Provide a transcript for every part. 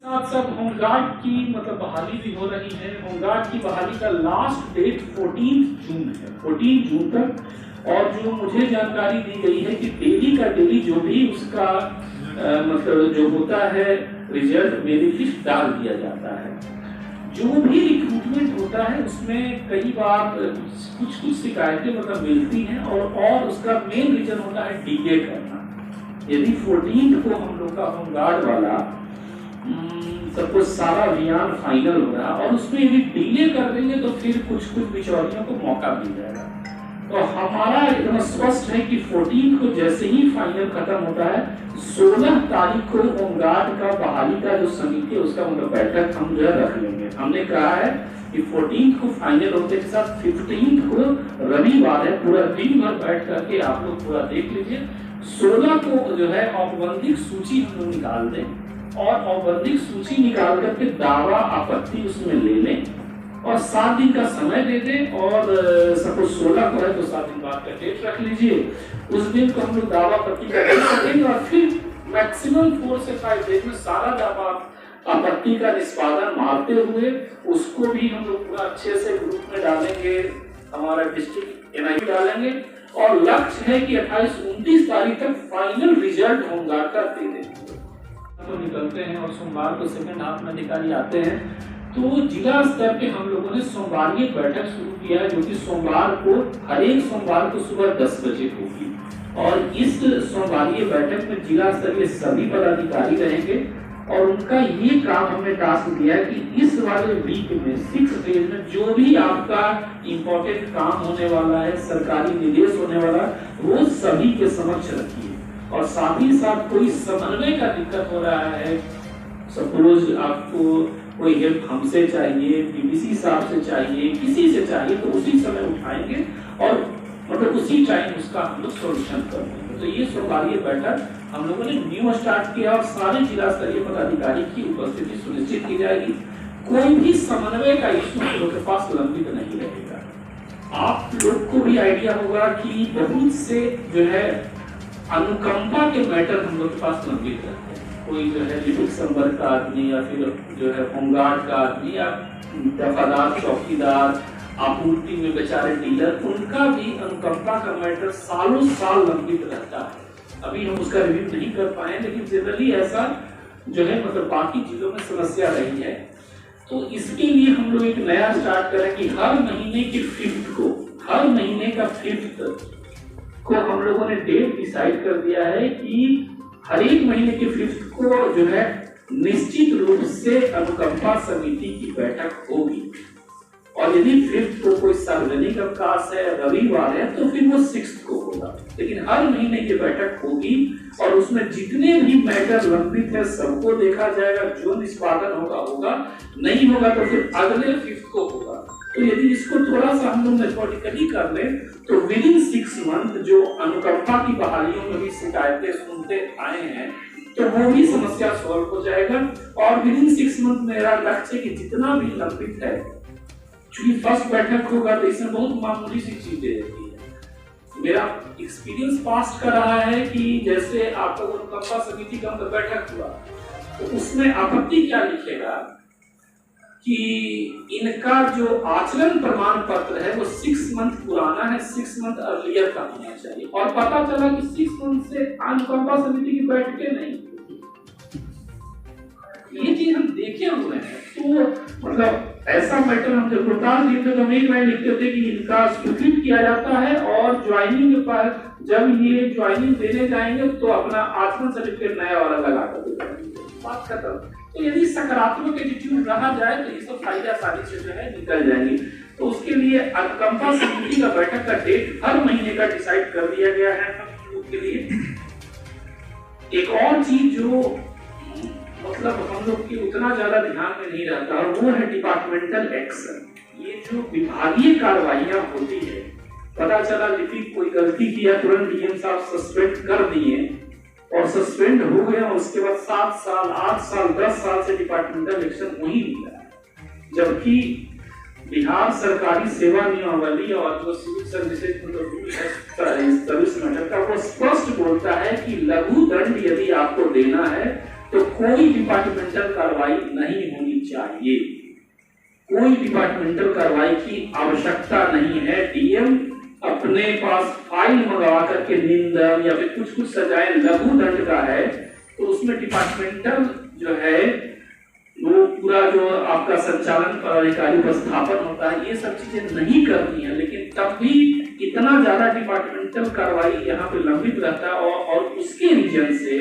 साथ सब होमगार्ड की मतलब बहाली भी हो रही है। होमगार्ड की बहाली का लास्ट डेट 14 जून है, 14 जून तक। और जो मुझे जानकारी दी गई है कि डेली का डेली जो भी उसका मतलब जो होता है रिजल्ट मेरिट डाल दिया जाता है। जो भी रिक्रूटमेंट होता है उसमें कई बार कुछ शिकायतें मतलब मिलती हैं और उसका मेन रीजन होता है डिले करना। यदि 14 को हम लोग का होमगार्ड वाला सब कुछ सारा अभियान फाइनल हो रहा और उसमें यदि डिले कर देंगे तो फिर कुछ बिचौलियों को मौका मिल जाएगा। तो हमारा एकदम स्पष्ट है कि 14 को जैसे ही फाइनल खत्म होता है 16 तारीख को होमगार्ड का बहाली का जो समिति है उसका मतलब बैठक हम जो है रख लेंगे। हमने कहा है कि 14 को फाइनल होते के साथ 15 को रविवार है, पूरा दिन भर बैठ करके आप लोग पूरा देख लीजिए। 16 को जो है औपबंधिक सूची हम लोग निकाल दें और औपबंधिक सूची निकाल करके दावा आपत्ति उसमें ले लें और 7 दिन का समय दे दें। और सपोज 16 को है तो 7 दिन बाद का डेट रख लीजिए। उस दिन को हम लोग दावा आपत्ति का दे सकेंगे और फिर मैक्सिमम 4 से 5 डेज में सारा दावा आपत्ति का निष्पादन मारते हुए उसको भी हम लोग पूरा अच्छे से ग्रुप में डालेंगे, हमारा डिस्ट्रिक्ट एनआई डालेंगे और लक्ष्य है कि 28-29 तारीख तक फाइनल रिजल्ट होमगार्ड का दे देंगे। तो निकलते हैं और सोमवार को सेकंड हाफ में अधिकारी आते हैं। तो जिला स्तर पे हम लोगों ने सोमवार एक बैठक शुरू किया है जो कि सोमवार को हर एक सोमवार को सुबह 10 बजे होगी। और इस सोमवार बैठक में जिला स्तरीय सभी पदाधिकारी रहेंगे और उनका ये काम हमने टास्क दिया है कि इस वाले वीक में 6 डेज में जो भी आपका इम्पोर्टेंट काम होने वाला है, सरकारी निर्देश होने वाला है, वो सभी के समक्ष रखिए। और साथ ही साथ कोई समन्वय का दिक्कत हो रहा है, सपोज आपको कोई हेल्प हमसे चाहिए, बीडीसी साहब से चाहिए, किसी से चाहिए तो उसी समय उठाएंगे और मतलब उसी टाइम उसका हम लोग सोल्यूशन कर देंगे। तो ये सरकारी बैठक हम लोगों ने न्यू स्टार्ट किया और सारे जिला स्तरीय पदाधिकारी की उपस्थिति सुनिश्चित की जाएगी। कोई भी समन्वय का इश्यू हम लोग के पास लंबित नहीं रहेगा। आप लोग को भी आइडिया होगा कि बहुत से जो है अनुकंपा के मैटर हम लोग के पास लंबित रहते हैं। कोई जो है लिपिक संपर्क का आदमी या फिर जो है होमगार्ड का आदमी या दफादार चौकीदार आपूर्ति में बेचारे डीलर, उनका भी अनुकंपा का मैटर सालों साल लंबित रहता है। अभी हम उसका रिव्यू नहीं कर पाए, लेकिन जनरली ऐसा जो है मतलब बाकी चीजों में समस्या रही है। तो इसके लिए हम लोग एक नया स्टार्ट करें कि हर महीने के 5th को, हर महीने का 5th को हम लोगों ने डेट डिसाइड कर दिया है कि हर एक महीने के 5th को जो है निश्चित रूप से अनुकंपा समिति की बैठक होगी। और यदि 5th को कोई सार्वजनिक अवकाश है, रविवार है, तो फिर वो 6th को होगा। लेकिन हर महीने की बैठक होगी और उसमें जितने भी मैटर लंबित है सबको देखा जाएगा। जो निष्पादन होगा होगा, नहीं होगा तो फिर अगले 5th को होगा। तो यदि इसको थोड़ा सा हम लोग मेथोडिकली कर लें तो विदिन 6 मंथ जो अनुकंपा की बहालियों में भी शिकायतें सुनते आए हैं तो वो भी समस्या सॉल्व हो जाएगा। और विदिन 6 मंथ मेरा लक्ष्य कि जितना भी लंबित है, चूंकि फर्स्ट बैठक होगा तो इसमें बहुत मामूली सी चीजें रहती है। मेरा एक्सपीरियंस पास्ट कर रहा है कि जैसे आपका अनुकंपा समिति का बैठक हुआ तो उसमें आपत्ति क्या लिखेगा कि इनका जो आचरण प्रमाण पत्र है वो 6 मंथ पुराना है, 6 मंथ अर्लियर का होना चाहिए। और पता चला कि 6 मंथ से अनुकंपा समिति की बैठकें नहीं, ये चीज हम देखे हुए हैं। तो मतलब ऐसा मैटर हम जब रिपोर्टाज लिखते तो हम एक लाइन लिखते थे कि इनका स्वीकृत किया जाता है और ज्वाइनिंग के बाद जब ये ज्वाइनिंग देने जाएंगे तो अपना आचरण सर्टिफिकेट नया वाला लगा कर देंगे, बात खत्म। तो यदि सकारात्मक एटीट्यूड रहा जाए तो ये सब फायदे आसानी से जो है निकल जाएंगे। तो उसके लिए अनुकंपा समिति का बैठक का डेट हर महीने का डिसाइड कर दिया गया है हम लोग के लिए। एक और चीज जो मतलब हम लोग की उतना ज्यादा ध्यान में नहीं रहता वो है डिपार्टमेंटल एक्शन। ये जो विभागीय कार्रवाइयां होती है, पता चला लिपिक कोई गलती किया, तुरंत डीएम साहब सस्पेंड कर दिए और सस्पेंड हो गया, उसके बाद 7 साल 8 साल 10 साल से डिपार्टमेंटल एक्शन हो ही नहीं रहा। जबकि बिहार सरकारी सेवा नियमावली और जो सिविल सर्विसेज सर्विस मैटर का वो स्पष्ट बोलता है कि लघु दंड यदि आपको देना है तो कोई डिपार्टमेंटल कार्रवाई नहीं होनी चाहिए, कोई डिपार्टमेंटल कार्रवाई की आवश्यकता नहीं है। डीएम अपने पास फाइल मंगवा करके निंदन या फिर कुछ सजाएं लघु दंड का है तो उसमें डिपार्टमेंटल जो है वो पूरा जो आपका संचालन पदाधिकारी उपस्थापन होता है ये सब चीजें नहीं करनी है। लेकिन तब भी इतना ज्यादा डिपार्टमेंटल कार्रवाई यहाँ पे लंबित रहता है और उसके रीजन से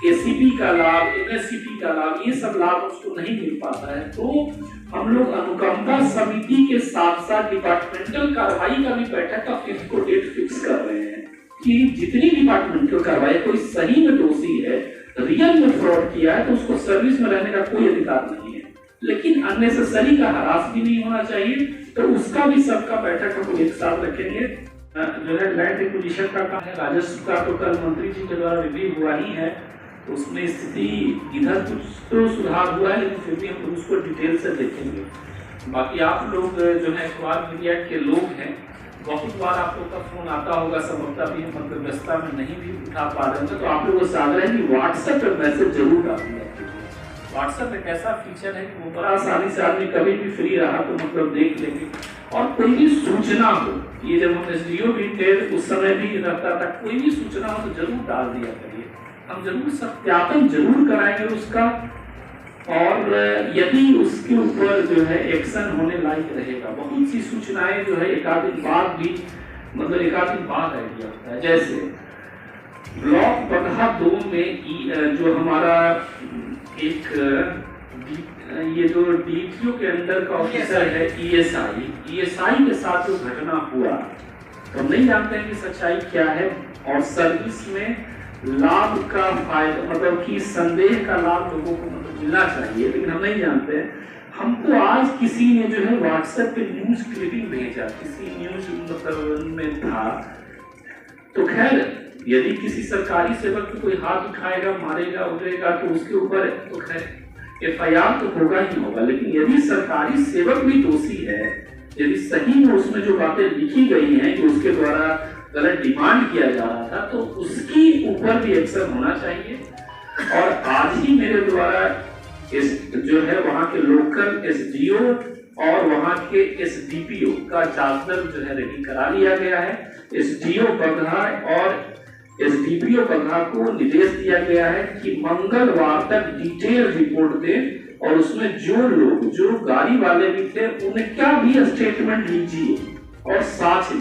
एसीपी का लाभ, एमएससीपी का लाभ, ये सब लाभ उसको नहीं मिल पाता है। तो हम लोग अनुकंपा समिति के साथ साथ डिपार्टमेंटल कार्रवाई का भी बैठक का 5th को डेट फिक्स कर रहे हैं कि जितनी डिपार्टमेंटल कार्रवाई कोई सही में दोषी है, रियल में फ्रॉड किया है तो उसको सर्विस में रहने का कोई अधिकार नहीं है। लेकिन अननेसेसरी का हरास भी नहीं होना चाहिए, तो उसका भी सबका बैठक हम एक साथ रखेंगे। जो है लैंड एक्विजिशन का काम है, राजस्व का तो कल मंत्री जी के द्वारा रिव्यू हुआ ही है, तो उसमें स्थिति इधर कुछ तो सुधार हुआ है लेकिन फिर भी हम उसको डिटेल से देखेंगे। बाकी आप लोग जो है अखबार मीडिया के लोग हैं, बहुत बार आप लोग का फोन आता होगा, संभवतः भी हम व्यवस्था में नहीं भी उठा पा रहे हैं, तो आप लोगों से आग्रह है कि व्हाट्सएप पर मैसेज जरूर डालिए। व्हाट्सएप एक ऐसा फीचर है कि वो बड़ा आसानी से आदमी कभी भी फ्री रहा तो मतलब देख लेंगे। और कोई भी सूचना हो, ये जब हम एसडीओ भी थे उस समय भी रहता था, कोई भी सूचना हो तो जरूर डाल दिया करिए, हम जरूर सत्यापन जरूर कराएंगे उसका। और यदि उसके ऊपर जो है एक्शन होने लायक रहेगा, बहुत सी सूचनाएं जो है एक आध दिन बाद भी मतलब एक आध दिन बाद आइडिया होता है। जैसे ब्लॉक बगहा 2 में जो हमारा एक ये जो डीटीओ के अंदर का ऑफिसर है ईएसआई के साथ जो घटना हुआ, तो हम नहीं जानते हैं कि सच्चाई क्या है और सर्विस में लाभ का फायदा मतलब कि संदेह का लाभ लोगों को मतलब मिलना चाहिए, लेकिन हम नहीं जानते हैं। हमको आज किसी ने जो है व्हाट्सएप पे न्यूज क्लिपिंग भेजा, किसी न्यूज मतलब में था, तो खैर यदि किसी सरकारी सेवक को कोई हाथ उठाएगा, मारेगा, उठेगा तो उसके ऊपर तो खैर एफआईआर तो होगा ही होगा। लेकिन यदि सरकारी सेवक भी दोषी है, यदि सही में उसमें जो बातें लिखी गई हैं कि उसके द्वारा गलत डिमांड किया जा रहा था, तो उसकी ऊपर भी एक्शन होना चाहिए। और आज ही मेरे द्वारा इस जो है वहां के लोकल एसडीओ और वहां के एसडीपीओ का चार्टर जो है रेडी करा लिया गया है। एसडीओ बगहा और एसडीपीओ बगहा को निर्देश दिया गया है कि मंगलवार तक डिटेल रिपोर्ट दें और उसमें जो गाड़ी वाले भी थे उन्हें क्या भी स्टेटमेंट लीजिए और साथ ही